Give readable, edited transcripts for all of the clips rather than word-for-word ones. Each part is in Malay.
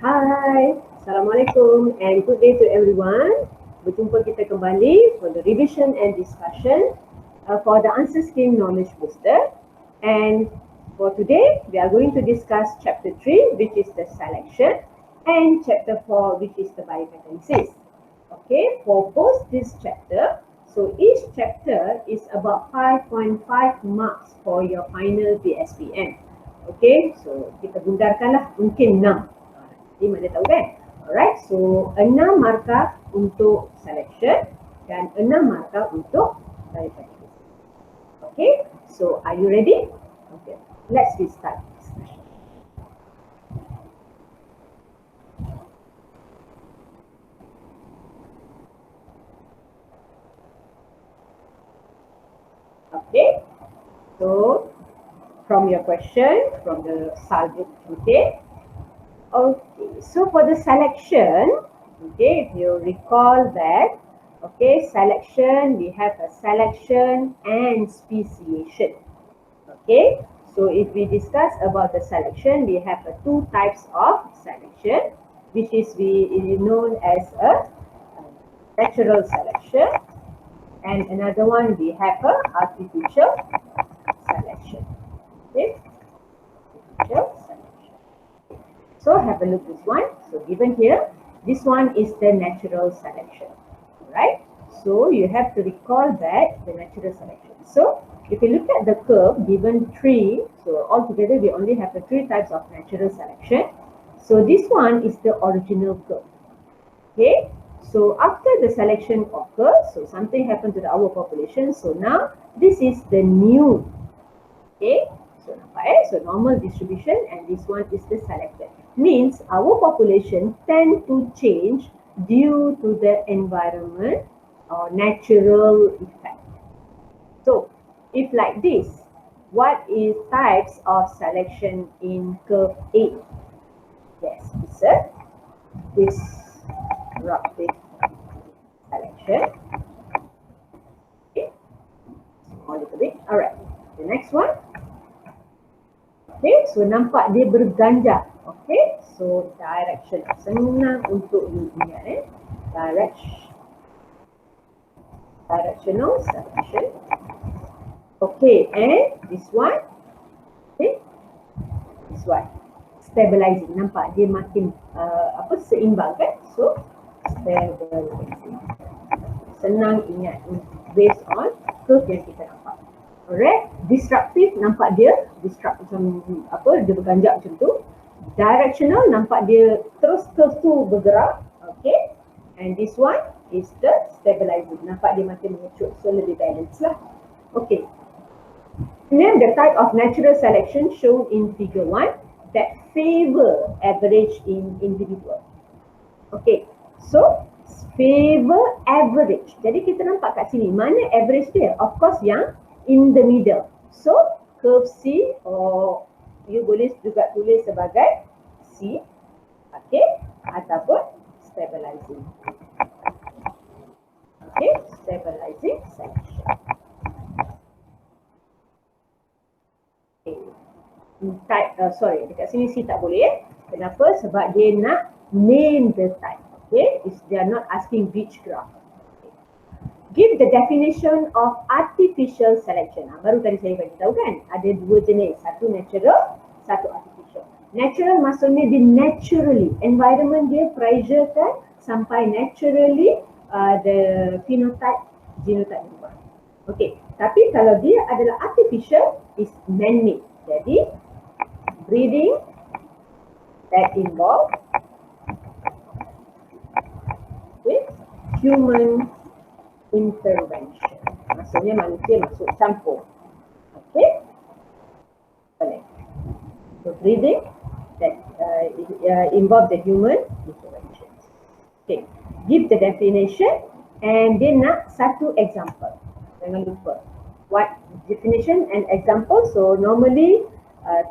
Hai, Assalamualaikum and good day to everyone. Berjumpa kita kembali for the revision and discussion for the answer scheme knowledge booster. And for today, we are going to discuss chapter 3, which is the selection, and chapter 4, which is the biocatalysis. Okay, for both this chapter, so each chapter is about 5.5 marks for your final PSPM. Okay, so kita bundarkanlah mungkin 6. Jadi mana tahu kan? Alright, so 6 markah untuk selection dan 6 markah untuk biocatalysis. Okay, so are you ready? Okay, let's restart discussion. Okay, so from your question, from the subject, okay. Okay, so for the selection, okay, if you recall that, okay, selection, we have a selection and speciation. Okay, so if we discuss about the selection, we have two types of selection, which is known as a natural selection, and another one we have a artificial selection. Okay, artificial selection. So have a look at this one. So given here, this one is the natural selection. Right? So you have to recall that the natural selection. So if you look at the curve given 3, so altogether we only have the 3 types of natural selection. So this one is the original curve. Okay. So after the selection occurs, so something happened to our population. So now this is the new. Okay. So nampak so normal distribution, and this one is the selected. Means our population tend to change due to the environment or natural effect. So if like this, what is types of selection in curve A? Yes, it's a disruptive selection. Okay, small little bit. Alright, the next one. Okay, so nampak dia berganjak. Okay, so direction senang untuk ingat directional selection. Okay, and this one, okay, this one stabilizing. Nampak dia makin seimbang kan? So stabilizing. Senang ingat based on curve yang kita nampak. Alright, disruptive nampak dia macam dia berganjak macam tu. Directional nampak dia terus curve tu bergerak. Okay, and this one is the stabilizing. Nampak dia makin mengecut, so lebih balance lah. Okay, name the type of natural selection shown in figure 1 that favor average in individual. Okay, so favor average. Jadi kita nampak kat sini mana average dia? Of course yang in the middle. So curve C, or you boleh juga tulis sebagai C, okay, ataupun stabilizing. Okay, stabilizing selection. Okay. Type, sorry, dekat sini C tak boleh. Kenapa? Sebab dia nak name the type. Okay, they are not asking which graph. Give the definition of artificial selection. Baru tadi saya bagi tahu kan, ada 2 jenis, satu natural, satu artificial. Natural maksudnya dia naturally, environment dia pressure kan sampai naturally the phenotype, genotype berubah. Okay, tapi kalau dia adalah artificial, is man-made. Jadi breeding that involve with human intervention. Maksudnya manusia masuk campur. Okay? Boleh. So breeding that involve the human intervention. Okay. Give the definition, and dia nak satu example. Jangan lupa. What definition and example? So normally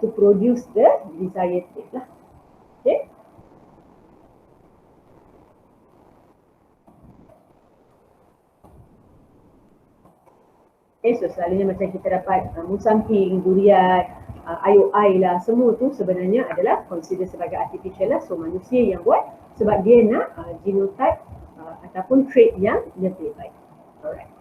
to produce the desired trait lah. Okay? Okay, so selalunya macam kita dapat musangking, durian, IOI lah, semua tu sebenarnya adalah consider sebagai artificial lah. So manusia yang buat sebab dia nak genotype ataupun trait yang lebih baik. Alright.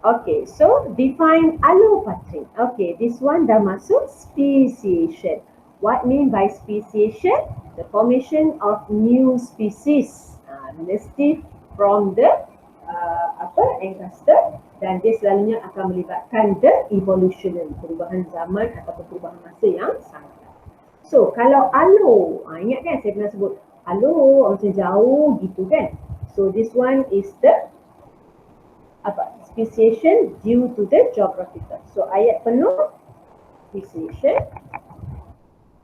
Okay, so define allopatry. Okay, this one dah masuk speciation. What mean by speciation? The formation of new species. Mesti from the ancestor, dan dia selalunya akan melibatkan the evolutionary, perubahan zaman ataupun perubahan masa yang sangat. So kalau allo, ingat kan saya pernah sebut allo macam jauh gitu kan. So this one is the speciation due to the geographical. So ayat penuh speciation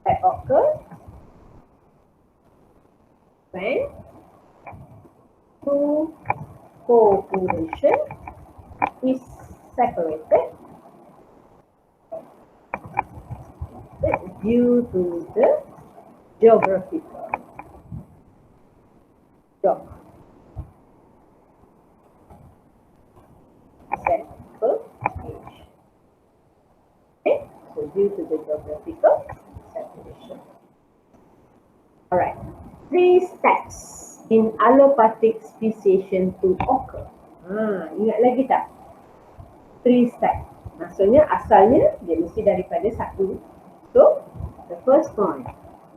that occur when two population is separated due to the geographical. Separation. Okay, so due to the geographical separation. Alright, 3 steps in allopathic speciation to occur. Ingat lagi tak? 3 steps. Maksudnya asalnya dia mesti daripada satu. So the first one,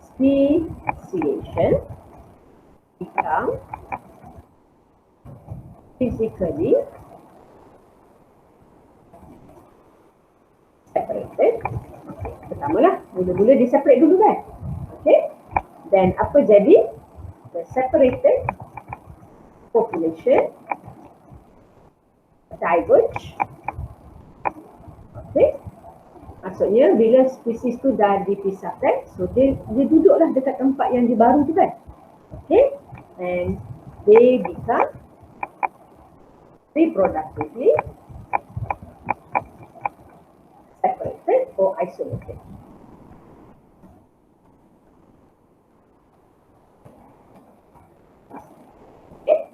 speciation become physically separated. Okay, pertamalah, mula-mula dia separate dulu kan. Okay, then apa jadi? The separated population diverge. Okay, maksudnya bila spesies tu dah dipisahkan, so dia duduklah dekat tempat yang dia baru tu kan. Okay, and they become reproductively separated or isolated. Okay,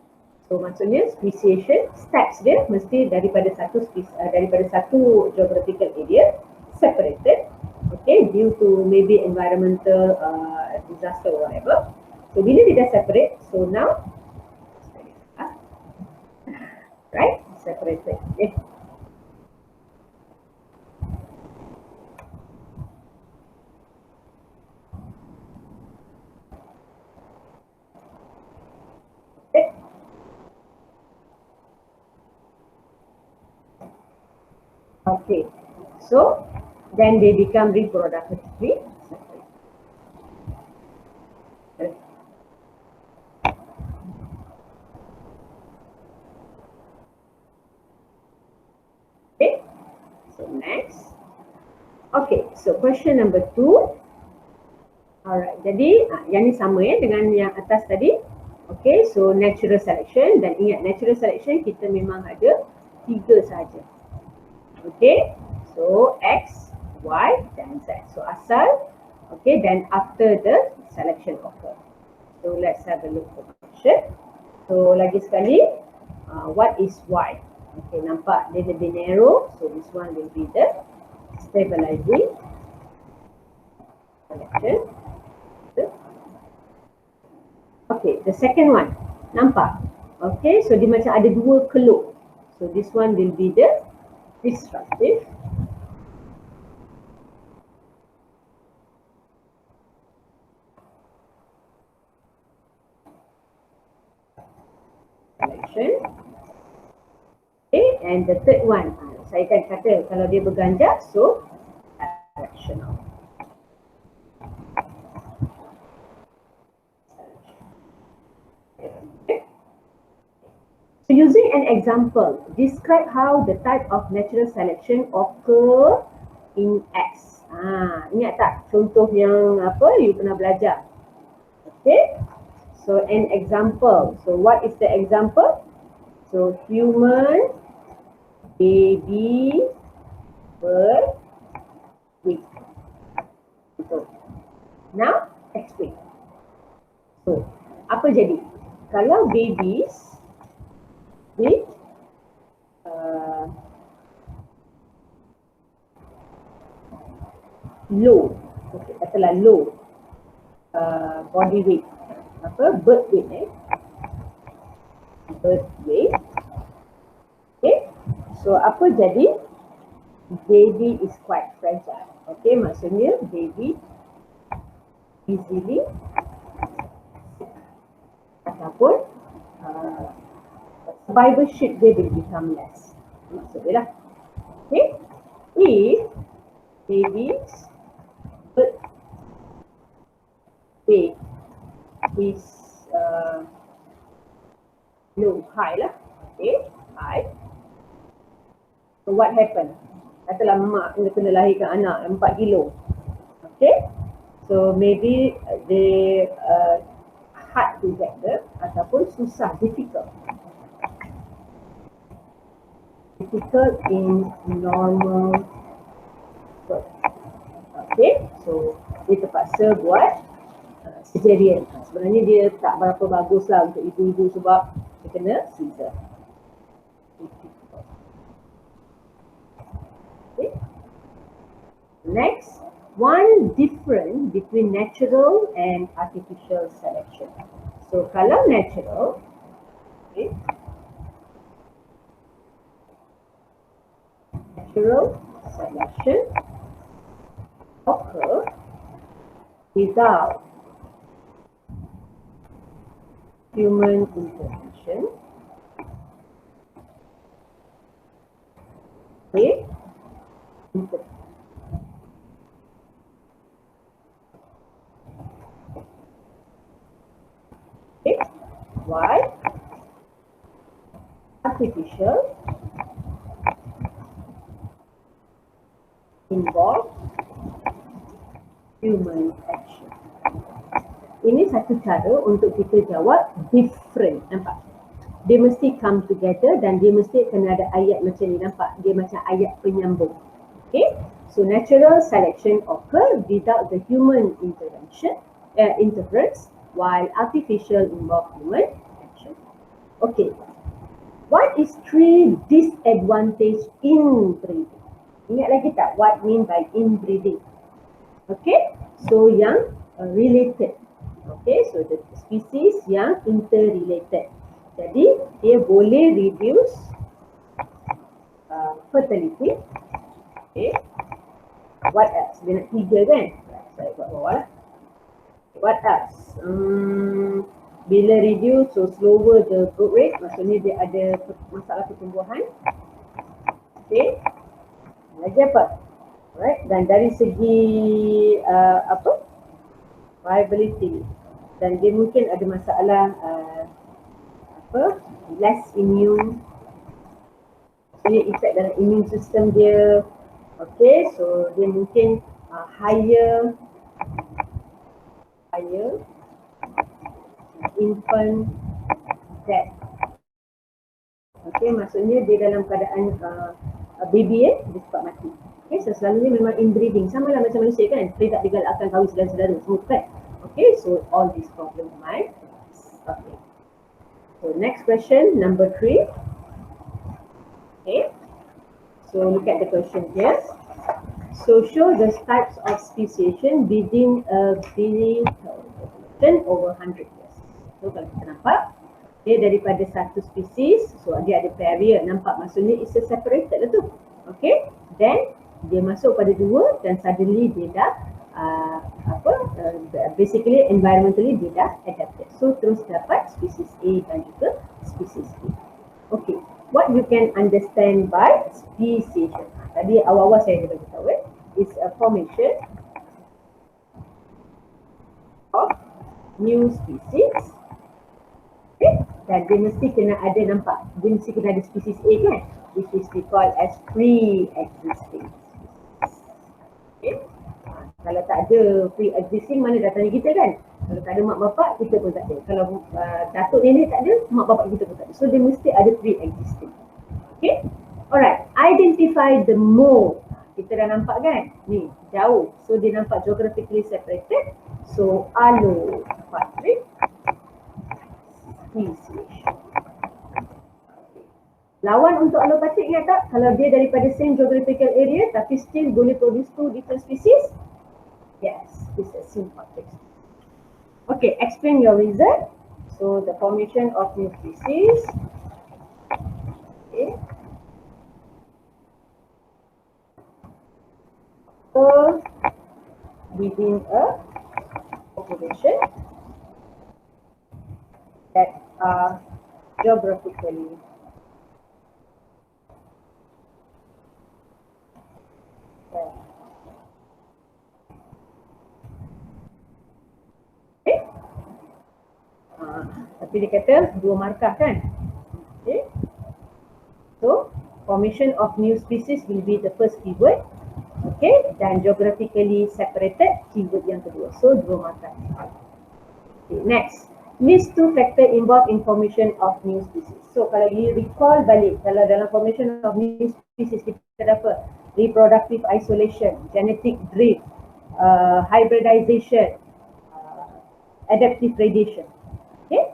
so maksudnya speciation steps dia mesti daripada satu geographical area separated, okay, due to maybe environmental disaster or whatever. So bila dia dah separate, so now right, separated. Okay. Okay, so then they become reproductively separated. Okay, so next. Okay, so question number 2. Alright, jadi yang ni sama ya dengan yang atas tadi. Okay, so natural selection, dan ingat natural selection kita memang ada 3 sahaja. Okay, so X, Y dan Z. So asal, okay, then after the selection occur. So let's have a look at the question. So lagi sekali, what is Y? Okay, nampak dia lebih narrow. So this one will be the stabilizing selection. Okay, the second one, nampak? Okay, so dia macam ada 2 keluk. So this one will be the destructive selection. Okay, and the third one, saya kan kata kalau dia berganjak, so directional. So using an example, describe how the type of natural selection occur in X. Ingat tak contoh yang apa you pernah belajar? Okay, so an example. So what is the example? So human, baby, bird, pig. So now explain. So apa jadi? Kalau babies with low, okay, katalah low body weight, birth weight, birth weight. Okay, so apa jadi? Baby is quite fragile. Okay, maksudnya baby easily ataupun survivorship dia will become less. Maksudnya lah. Okay, if baby's birth weight is low, high lah. Okay, high. So what happen? Katalah mak kena lahirkan anak 4 kilo. Okay, so maybe they hard to get them ataupun susah, difficult in normal birth. Okay, so dia terpaksa buat cesarean. Sebenarnya dia tak berapa bagus lah untuk ibu-ibu sebab dia kena caesar. Okay. Next, one difference between natural and artificial selection. So kalau natural, okay, natural selection occur without human intervention. Okay. Okay. Why? Artificial involve human action. Ini satu cara untuk kita jawab different, nampak? Dia mesti come together dan dia mesti kena ada ayat macam ni, nampak? Dia macam ayat penyambung. Okay, so natural selection occur without the human interference, while artificial involve human action. Okay, what is three disadvantage in breeding? Ingat lagi tak what mean by inbreeding? Okay, so yang related. Okay, so the species yang interrelated. Jadi dia boleh reduce fertility. Okay, what else? Dia nak 3 kan? Saya buat bawah lah. What else? Bila reduce, so slower the growth rate, maksudnya dia ada masalah pertumbuhan. Okay, lagi apa? Alright, dan dari segi viability, dan dia mungkin ada masalah less immune, maksudnya effect dalam immune system dia. Okay, so dia mungkin higher infant death. Okay, maksudnya dia dalam keadaan baby dia cepat mati. Okay, so selalunya memang inbreeding, sama lah macam manusia kan, dia tak digalakkan kahwin saudara-saudara semua kan. Okay, so all these problems might. Okay, so next question, number 3. Okay, so look at the question here. So show the types of speciation within a breeding population over 100 years. So kalau kita nampak, okay, daripada satu spesies, so dia ada barrier, nampak maksudnya it's a separated lah tu. Okay, then dia masuk pada 2 dan suddenly dia dah basically environmentally dia dah adapted. So terus dapat species A dan juga species B. Okay, what you can understand by speciation? Tadi awal-awal saya dah beritahu is a formation of new species. Okay, dan dia mesti kena ada, nampak, dia mesti kena ada species A kan, which is we call as pre-existing. Okay, kalau tak ada pre-existing, mana datangnya kita kan? Kalau tak ada mak bapak, kita pun tak ada. Kalau datuk nenek tak ada, mak bapak kita pun tak ada. So dia mesti ada pre-existing. Okay, alright, identify the mode. Kita dah nampak kan, ni jauh, so dia nampak geographically separated. So allopatric speciation. Lawan untuk allopatric, ingat tak? Kalau dia daripada same geographical area tapi still boleh produce 2 different species, symbiotic. Okay, explain your reason. So the formation of new species. Okay. So within a population that are geographically okay. Tapi dia kata 2 markah kan. Okay. So formation of new species will be the first keyword. Okay, dan geographically separated keyword yang kedua. So 2 markah. Okay, next. List 2 factor involved in formation of new species. So kalau you recall balik, kalau dalam formation of new species kita ada apa? Reproductive isolation, genetic drift, hybridization, adaptive predation. Okay?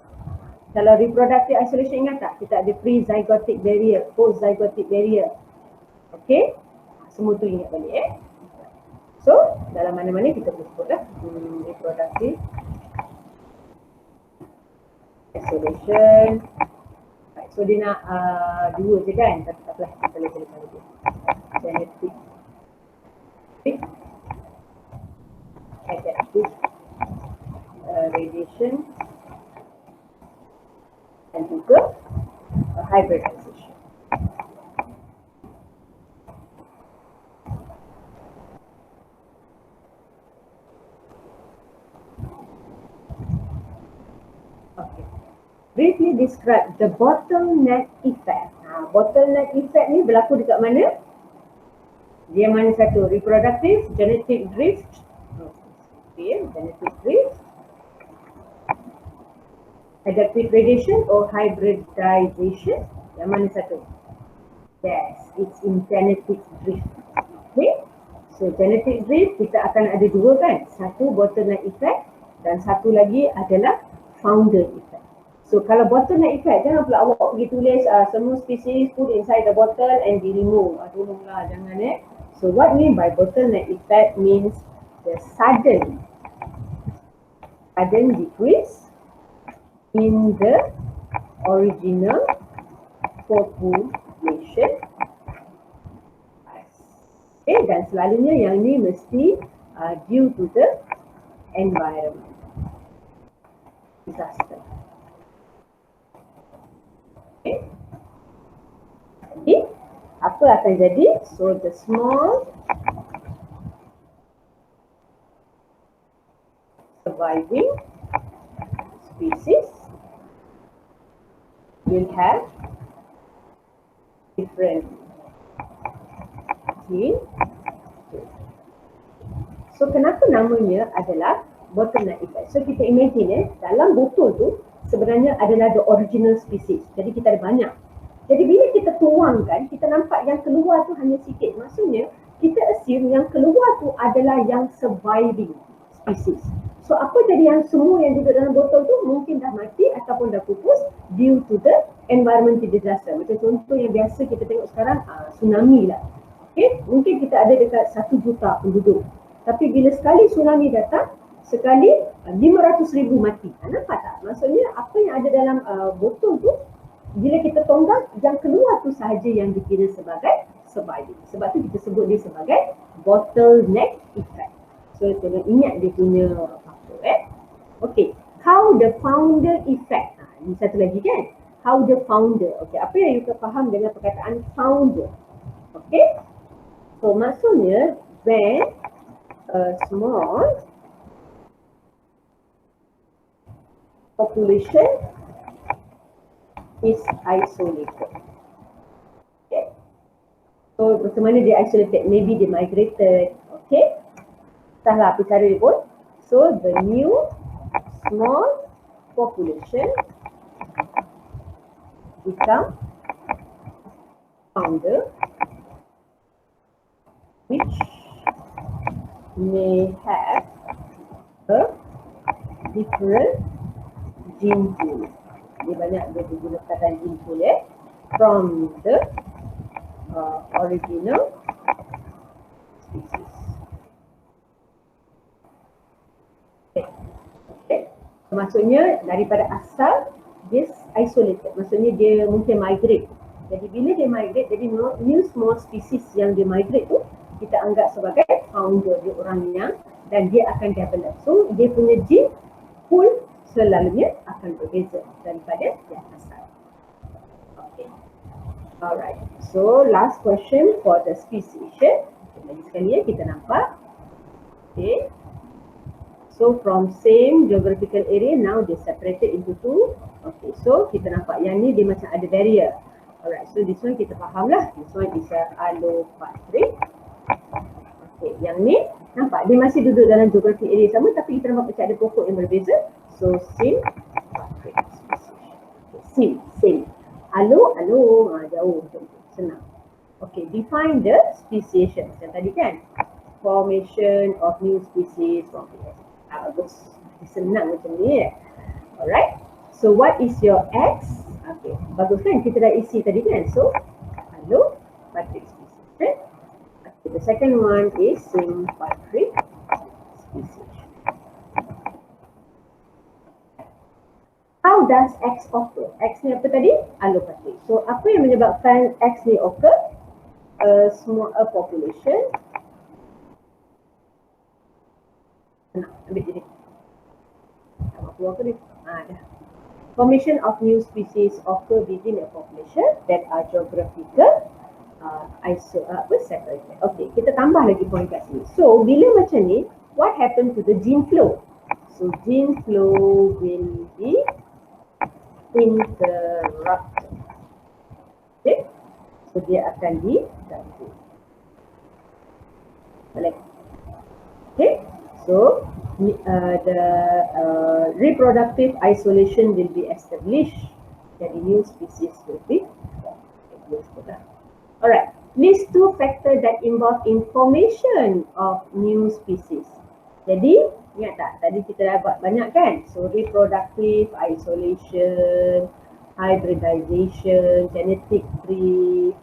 Kalau reproductive isolation ingat tak? Kita ada pre-zygotic barrier, post-zygotic barrier. Okay? Semua tu ingat balik So, dalam mana-mana kita boleh sebut lah reproductive isolation. Right. So dia nak 2 je kan? Tapi tak apalah, kita boleh cari dia. Genetic adaptive radiation dan juga hybridization. Briefly describe the bottleneck effect. Bottleneck effect ni berlaku dekat mana? Dia mana satu? Reproductive, genetic drift. Okay, genetic drift. Adaptive predation or hybridization. Yang mana satu? Yes, it's in genetic drift. Okay. So genetic drift kita akan ada 2 kan? Satu bottleneck effect dan satu lagi adalah founder effect. So kalau bottleneck effect, jangan pula awak pergi tulis semua spesies put inside the bottle and be removed. Tolonglah, jangan So what mean by bottleneck effect means the sudden decrease in the original population. Okay, dan selalunya yang ni mesti due to the environment disaster. Okay. Jadi apa akan jadi? So the small surviving species will have different gene. So kenapa namanya adalah bottleneck effect? So kita imagine dalam botol tu sebenarnya adalah the original species. Jadi kita ada banyak. Jadi bila kita tuangkan, kita nampak yang keluar tu hanya sikit. Maksudnya kita assume yang keluar tu adalah yang surviving species. So apa jadi yang semua yang duduk dalam botol tu mungkin dah mati ataupun dah pupus due to the environmental disaster. Macam contoh yang biasa kita tengok sekarang tsunami lah. Okay, mungkin kita ada dekat 1 juta penduduk. Tapi bila sekali tsunami datang, sekali 500,000 mati. Nampak tak? Maksudnya apa yang ada dalam botol tu, bila kita tonggak, yang keluar tu sahaja yang dikira sebagai surviving. Sebab tu kita sebut dia sebagai bottleneck effect. So kena ingat dia punya faktor. Okay, how the founder effect. Ini satu lagi kan? How the founder. Okay, apa yang you faham dengan perkataan founder? Okay, so maksudnya when a small population is isolated. Okay. So macam mana dia isolated? Maybe dia migrated. Okay. Entahlah apa cara dia pun. So the new small population become founder, which may have a different gene pool. Dia banyak dia guna perkataan gene pool from the original species. Okay. Maksudnya daripada asal dia isolated, maksudnya dia mungkin migrate. Jadi bila dia migrate, jadi new small species yang dia migrate tu kita anggap sebagai founder, dia orangnya, dan dia akan develop. So dia punya gene pool selalunya akan berbeza daripada yang asal. Okay. Alright. So last question for the speciation. Lagi sekali ya, kita nampak. Okay. So from same geographical area, now they separated into two. Okay, so kita nampak yang ni dia macam ada barrier. Alright, so this one kita faham lah. This one is a allopatric. Okay, yang ni nampak dia masih duduk dalam geographic area sama, tapi kita nampak macam ada pokok yang berbeza. So sympatric speciation. Okay, same. Allo, jauh macam tu, senang. Okay, define the speciation. Macam tadi kan, formation of new species from PS. Bagus, senang macam ni ya. Alright, so what is your X? Okay, bagus kan, kita dah isi tadi kan. So, allopatric speciation. Okay, the second one is sympatric speciation. How does X occur? X ni apa tadi? Allopatric. So, apa yang menyebabkan X ni occur? A population. Ambil jadi. Keluar ke ni? Dah. Formation of new species occur within a population that are geographical separated. Okay, kita tambah lagi point kat sini. So, bila macam ni, what happen to the gene flow? So, gene flow will be interrupted. Okay, so dia akan diganggu. Okay. So, the reproductive isolation will be established. Jadi new species will be established. Alright, list two factors that involve in formation of new species. Jadi, ingat tak? Tadi kita dah buat banyak kan? So, reproductive isolation, hybridization, genetic drift,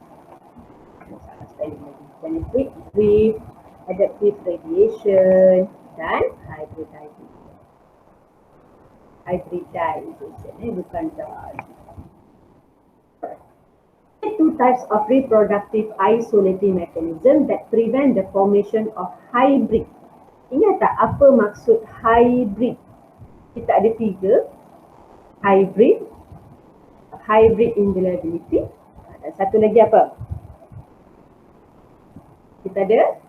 adaptive radiation, dan hybridization. Bukan dah. Two types of reproductive isolating mechanism that prevent the formation of hybrid. Ingat tak apa maksud hybrid? Kita ada tiga. Hybrid inviolability. Dan satu lagi apa? Kita ada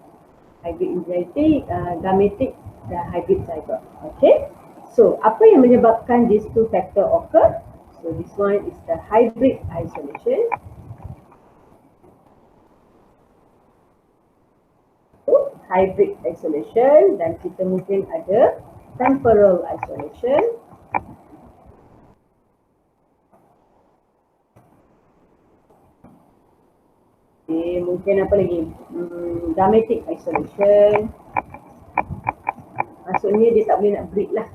hybrid inviolability, gametic dan hybrid zygote. Okay. So, apa yang menyebabkan these two factor occur? So, this one is the hybrid isolation. Hybrid isolation, dan kita mungkin ada temporal isolation. Okay, mungkin apa lagi? Gametic isolation. Maksudnya dia tak boleh nak breed lah.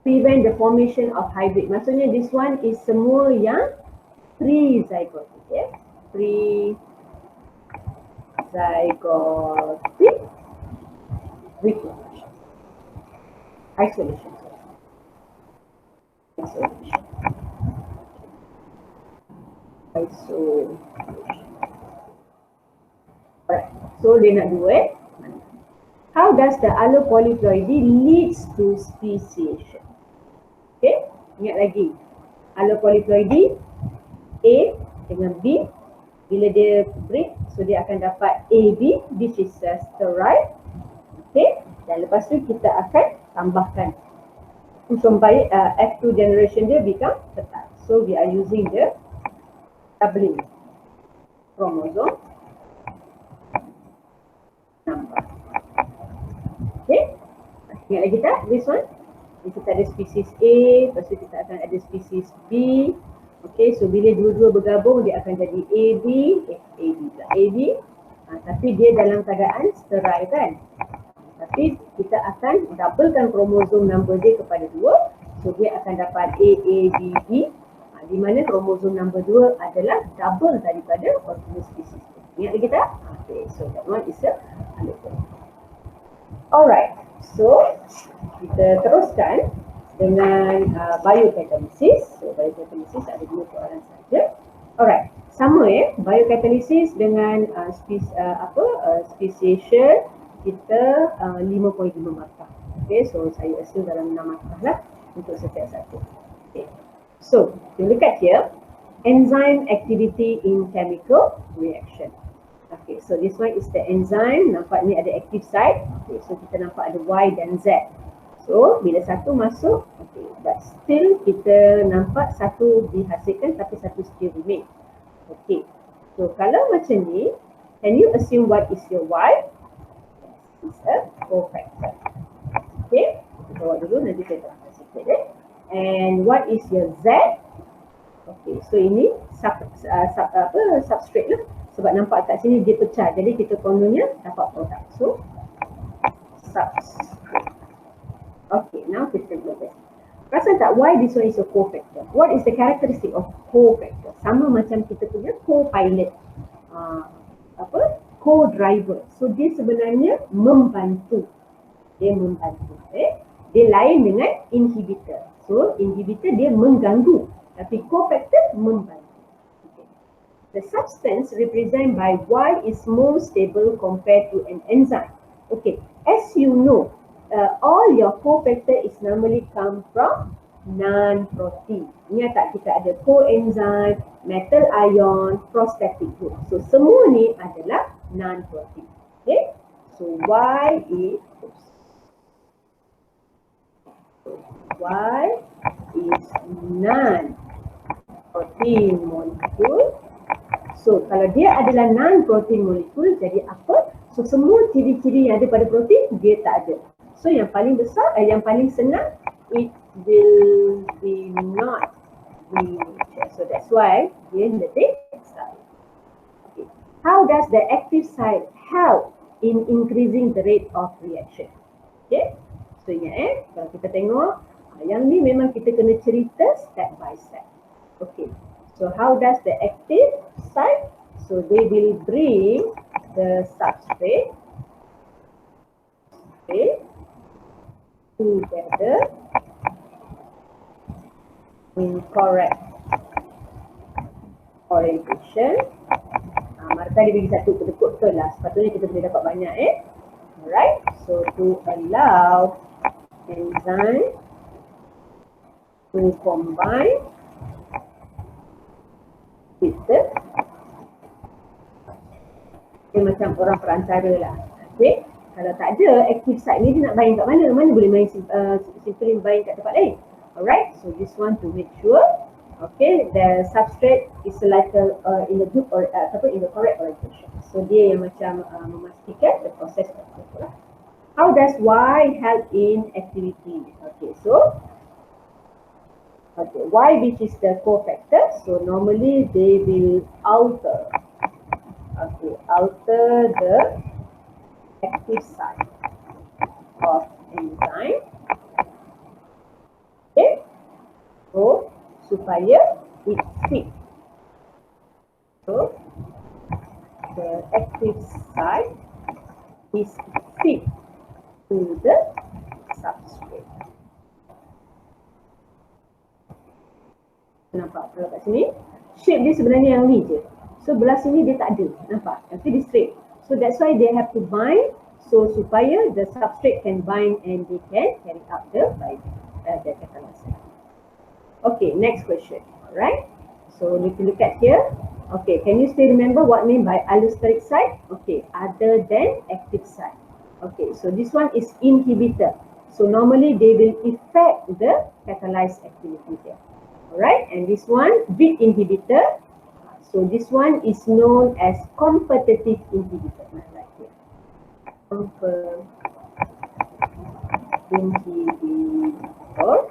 Prevent the formation of hybrid. Maksudnya this one is semua yang pre-zygotic. Okay? Pre-zygotic reproduction. Isolation. Alright, so dia nak dua How does the allopolyploidy leads to speciation? Okay, ingat lagi. Allopolyploidy A dengan B, bila dia breed, so dia akan dapat AB, which is steroid. Okay, dan lepas tu kita akan tambahkan supaya F2 generation dia become fertile. So we are using the doubling chromosome number. Okay, ingat lagi tak this one? Kita ada spesies A, lepas tu kita akan ada spesies B. Okay, so bila dua-dua bergabung dia akan jadi AB. Tapi dia dalam keadaan sterile kan. Tapi kita akan doublekan kromosom number dia kepada 2. So dia akan dapat AABB. Di mana kromosom number 2 adalah double daripada original spesies. Ingat lagi tak? Okay, so that one is a undertone. Alright, so kita teruskan dengan biocatalysis. So biocatalysis ada 2 soalan saja. Alright, sama biocatalysis dengan speciation kita 5.5 markah. Okay, so saya assume dalam 6 markah lah untuk setiap satu. Okay, so you look at here, enzyme activity in chemical reaction. Okay, so this one is the enzyme. Nampak ni ada active site. Okay, so kita nampak ada Y dan Z. So bila satu masuk, okay, but still kita nampak satu dihasilkan tapi satu still remain. Okay, so kalau macam ni, can you assume what is your Y? It's a cofactor. Okay, kita bawa dulu, nanti saya terangkan sikit And what is your Z? Okay, so ini substrate lah. Sebab nampak kat sini dia pecah, jadi kita kononnya dapat produk. So substrate. Okay, now kita look at. Perasan tak why this one is a cofactor? What is the characteristic of cofactor? Sama macam kita punya co-pilot, co-driver. So dia sebenarnya membantu. Dia membantu. Dia lain dengan inhibitor. So inhibitor dia mengganggu, tapi cofactor membantu. The substance represented by Y is more stable compared to an enzyme. Okay, as you know, all your cofactor is normally come from non-protein. Ingat tak, kita ada coenzyme, metal ion, prostatic group. So semua ni adalah non-protein. Okay, so Y is non-protein molecule. So kalau dia adalah non-protein molecule, jadi apa? So semua ciri-ciri yang ada pada protein dia tak ada. So yang paling besar, yang paling senang, it will be not be nature. So that's why dia detik side. Okay. How does the active site help in increasing the rate of reaction? Okay. So ingat kalau kita tengok, yang ni memang kita kena cerita step by step. Okay. So how does the active site? So they will bring the substrate together in correct orientation. Martha dia bagi satu kedekut betul lah. Sepatutnya kita boleh dapat banyak Alright. So to allow enzyme to combine kita dia macam orang perantara lah. Okay, kalau tak ada active site ni dia nak bind kat mana? Mana boleh main simply bind kat tempat lain. Alright, so this one to make sure okay the substrate is like in the group or in the correct orientation. So dia yang macam memastikan the process betul lah. How does Y help in activity? Okay, so okay, Y which is the cofactor, so normally they will alter the active site of enzyme. Okay, so supaya it fit. So the active site is fit to the substrate. Nampak kalau kat sini shape dia sebenarnya yang ni je. So belah sini dia tak ada, nampak? Tapi dia straight. So that's why they have to bind. So supaya the substrate can bind and they can carry out the catalysis. Okay, next question. Alright. So if you look at here, okay, can you still remember what mean by allosteric site? Okay, other than active site. Okay, so this one is inhibitor. So normally they will affect the catalyzed activity here. Alright, and this one bit inhibitor. So this one is known as competitive inhibitor. Right here. Competitive inhibitor.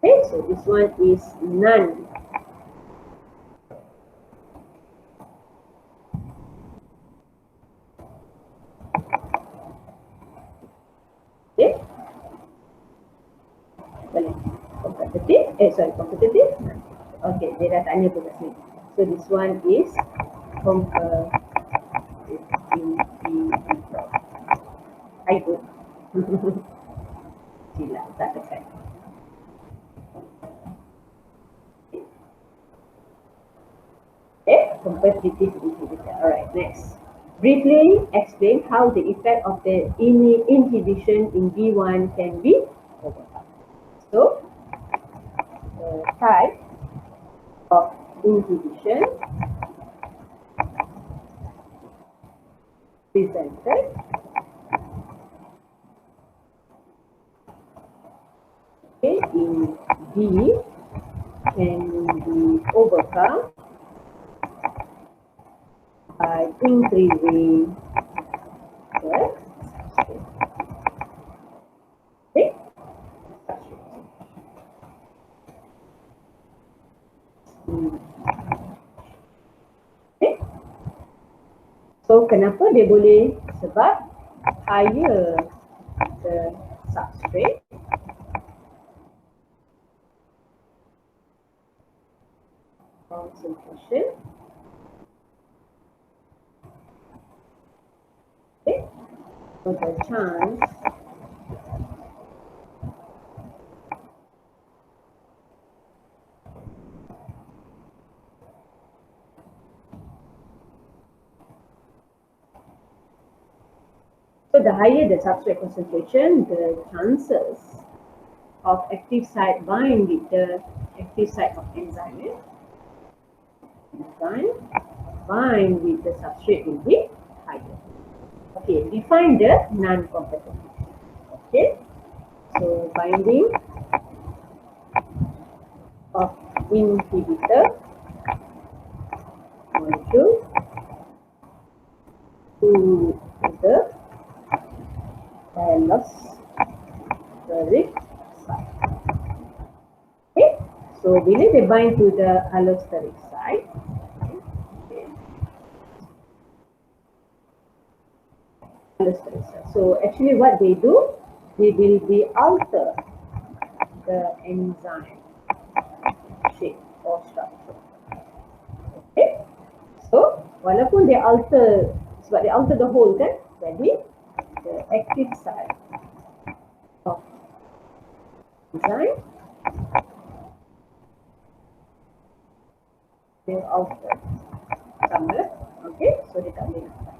Okay, so this one is none. Okay. Competitive. Okay, dia dah tanya pun kat sini. So this one is competitive. inhibitor. I good. Sila, tak tekan. Okay, competitive inhibitor. Alright, next. Briefly explain how the effect of the inhibition in B1 can be overcome. So, the type of inhibition presented in B can be overcome by increasing the okay. Okay. So kenapa dia boleh? Sebab higher the substrate, concentration, okay, so the chance the higher the substrate concentration, the chances of active site bind with the active site of enzyme. Enzyme bind with the substrate will be higher. Okay, define the non-competitive. Okay, so binding of inhibitor molecule to the allosteric site. Okay, so bila they bind to the allosteric site, okay. So actually what they do, they will be alter the enzyme shape or structure. Okay, so walaupun they alter, sebab they alter the whole kan, jadi the active site of enzyme will alter sama. Okay, so dia tak boleh nampak.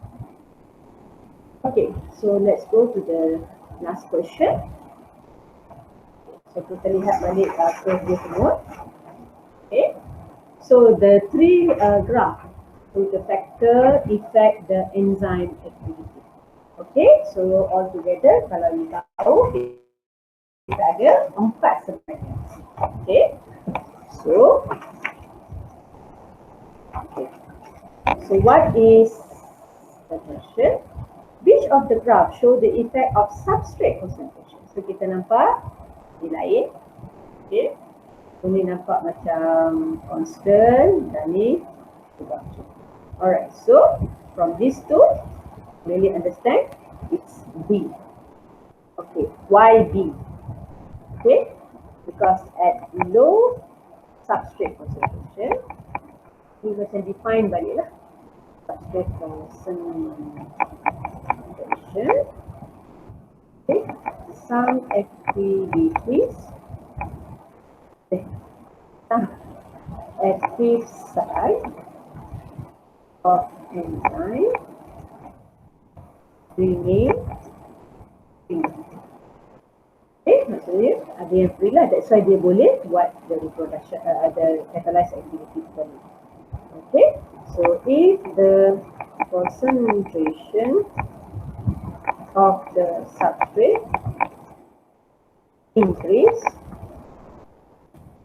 Okay, so let's go to the last question. So kita lihat balik curve dia semua. Okay, so the three graph with the factor affect the enzyme activity. Okay, so all together kalau you tahu kita ada 4 sebenarnya. Okay, so what is the question? Which of the graph show the effect of substrate concentration? So kita nampak di lain. Okay, ini nampak macam constant dan ni reduction. Alright, so from these two, really understand it's B. Okay, why B? Okay, because at low substrate concentration, we macam define balik lah. Substrate concentration. Okay, some activities. Some active site of enzyme remain free. Okay, maksudnya ada yang free lah. That's why dia boleh buat the reproduction, the catalyze activity tadi. Okay, so if the concentration of the substrate increase,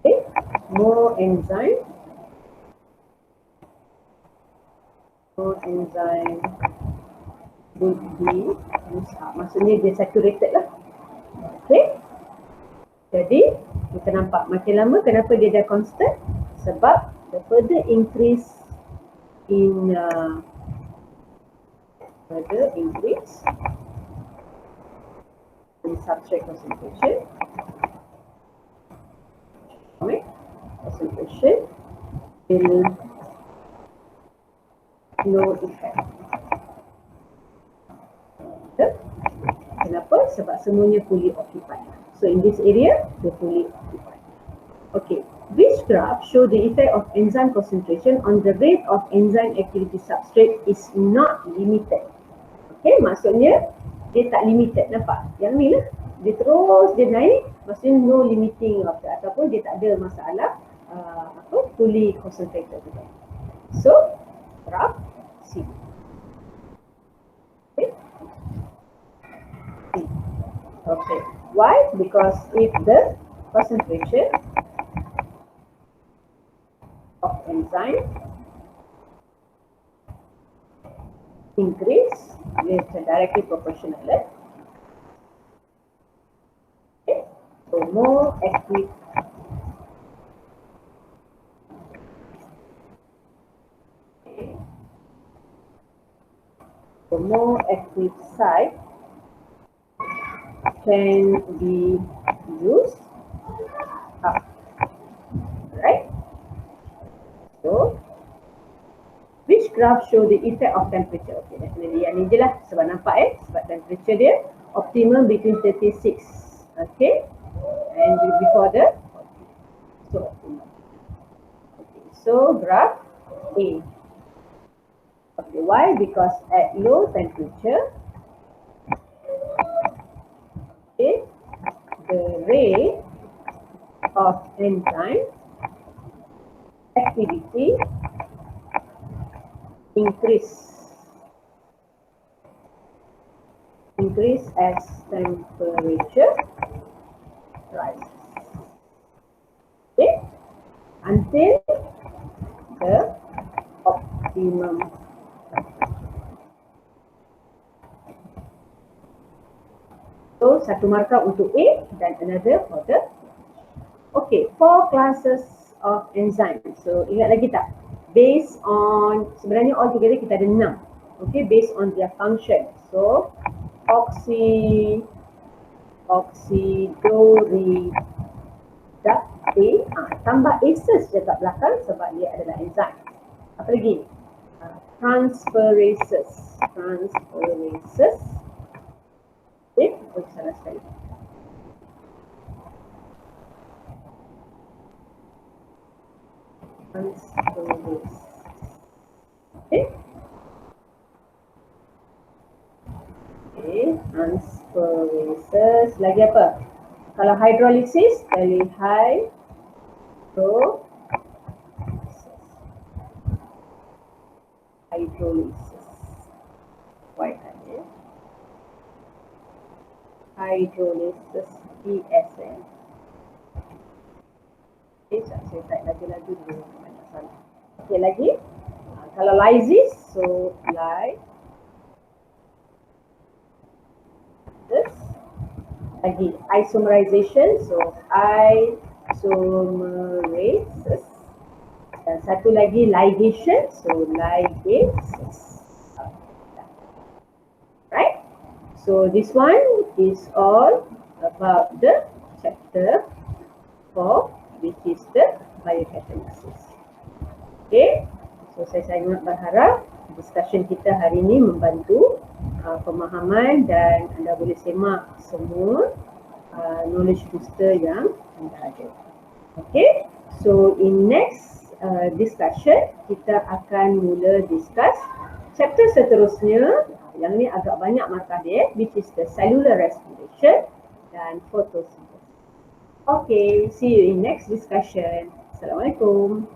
okay, more enzyme would be, maksudnya dia saturated lah. Okay, jadi kita nampak makin lama kenapa dia dah constant, sebab the further increase in substrate concentration, will no effect. water. Kenapa? Sebab semuanya fully occupied. So in this area, they're fully occupied. Okay, which graph show the effect of enzyme concentration on the rate of enzyme activity substrate is not limited. Okay, maksudnya dia tak limited, nampak? Yang ni lah, dia terus dia naik, maksudnya no limiting of that, ataupun dia tak ada masalah fully concentrated. So, graph C. Okay. Okay. Why? Because if the concentration of enzyme increase with directly proportional. Okay. So more active site can be used up, right? So which graph show the effect of temperature? Okay, definitely yang ni je lah, sebab nampak sebab temperature dia optimum between 36, okay, and before the 40. So optimum. Okay, so graph A. Okay, why? Because at low temperature, okay, the rate of enzyme activity increase as temperature rises. Okay, until the optimum. So satu markah untuk A dan another for the. Okay, 4 classes of enzyme. So ingat lagi tak? Based on, sebenarnya all together kita ada 6. Okay, based on their function. So oxidoreductase, tambah ases je kat belakang sebab dia adalah enzyme. Apa lagi? Transferases. Okay, salah sekali. Transferases. Okay. Okay, transferases. Lagi apa? Kalau hydrolysis, dari hydrolysis. White aja. Hydrolysis PSM. Okay, saya type lagi dulu, banyak salah. Okay, lagi. Kalau lysis, so lysis. Lagi isomerization, so isomerases. Dan satu lagi ligation, so ligases. Right? So this one is all about the chapter 4, which is the biocatalysis. Okay, so saya sangat berharap discussion kita hari ini membantu pemahaman dan anda boleh semak semua knowledge booster yang anda ada. Okay, so in next discussion kita akan mula discuss chapter seterusnya. Yang ni agak banyak markah dia, which is the cellular respiration dan photosynthesis. Okay, see you in next discussion. Assalamualaikum.